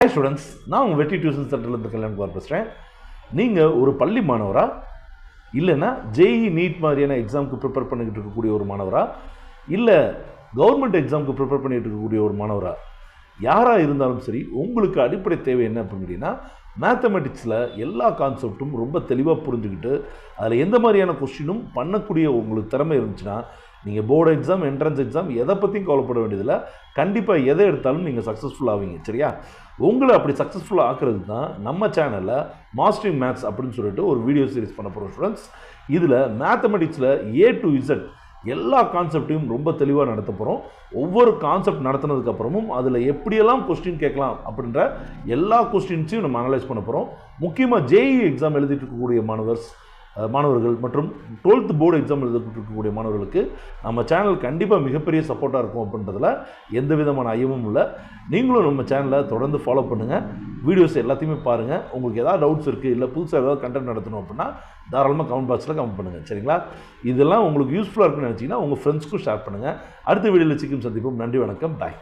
Hi students, நான் உங்கள் வெற்றி டியூஷன் சென்டர்லேருந்து கல்யாண்குமார் பேசுகிறேன். நீங்கள் ஒரு பள்ளி மாணவரா இல்லைன்னா ஜேஇ நீட் மாதிரியான எக்ஸாமுக்கு ப்ரிப்பேர் பண்ணிக்கிட்டு இருக்கக்கூடிய ஒரு மாணவரா இல்லை கவர்மெண்ட் எக்ஸாமுக்கு ப்ரிப்பேர் பண்ணிகிட்டு இருக்கக்கூடிய ஒரு மாணவரா யாராக இருந்தாலும் சரி, உங்களுக்கு அடிப்படை தேவை என்ன அப்படின்னு கேட்டிங்கன்னா, மேத்தமெட்டிக்ஸில் எல்லா கான்செப்டும் ரொம்ப தெளிவாக புரிஞ்சுக்கிட்டு அதில் எந்த மாதிரியான கொஸ்டினும் பண்ணக்கூடிய உங்களுக்கு திறமை இருந்துச்சுன்னா, நீங்கள் போர்டு எக்ஸாம், என்ட்ரன்ஸ் எக்ஸாம் எதை பற்றியும் கவலைப்பட வேண்டியதில்லை. கண்டிப்பாக எதை எடுத்தாலும் நீங்கள் சக்ஸஸ்ஃபுல் ஆவீங்க. சரியா? உங்களை அப்படி சக்ஸஸ்ஃபுல்லாக ஆக்குறது தான் நம்ம சேனலில் மாஸ்டரிங் மேத்ஸ் அப்படின்னு சொல்லிட்டு ஒரு வீடியோ சீரிஸ் பண்ண போகிறோம் ஸ்டூடெண்ட்ஸ். இதில் மேத்தமெட்டிக்ஸில் A to Z எல்லா கான்செப்டையும் ரொம்ப தெளிவாக நடத்த போகிறோம். ஒவ்வொரு கான்செப்ட் நடத்தினதுக்கப்புறமும் அதில் எப்படியெல்லாம் கொஸ்டின் கேட்கலாம் அப்படின்ற எல்லா கொஸ்டின்ஸையும் நம்ம அனலைஸ் பண்ண போகிறோம். முக்கியமாக ஜேஇ எக்ஸாம் எழுதிட்டு இருக்கக்கூடிய மாணவர்கள் மற்றும் 12th போர்டு எக்ஸாம் எழுதிட்டு இருக்கக்கூடிய மாணவர்களுக்கு நம்ம சேனல் கண்டிப்பாக மிகப்பெரிய சப்போர்ட்டாக இருக்கும் அப்படின்றதுல எந்த விதமான ஐயமும் இல்லை. நீங்களும் நம்ம சேனலை தொடர்ந்து ஃபாலோ பண்ணுங்கள், வீடியோஸ் எல்லாத்தையுமே பாருங்கள். உங்களுக்கு ஏதாவது டவுட்ஸ் இருக்குது இல்லை புதுசாக ஏதாவது கண்டென்ட் நடத்தணும் அப்படின்னா தாராளமாக கமெண்ட் பாக்ஸில் கமெண்ட் பண்ணுங்கள். சரிங்களா? இதெல்லாம் உங்களுக்கு யூஸ்ஃபுல்லாக இருக்குன்னு நினச்சிங்கன்னா உங்கள் ஃப்ரெண்ட்ஸ்க்கும் ஷேர் பண்ணுங்கள். அடுத்த வீடியோவில் சீக்கிரம் சந்திப்போம். நன்றி, வணக்கம், பாய்.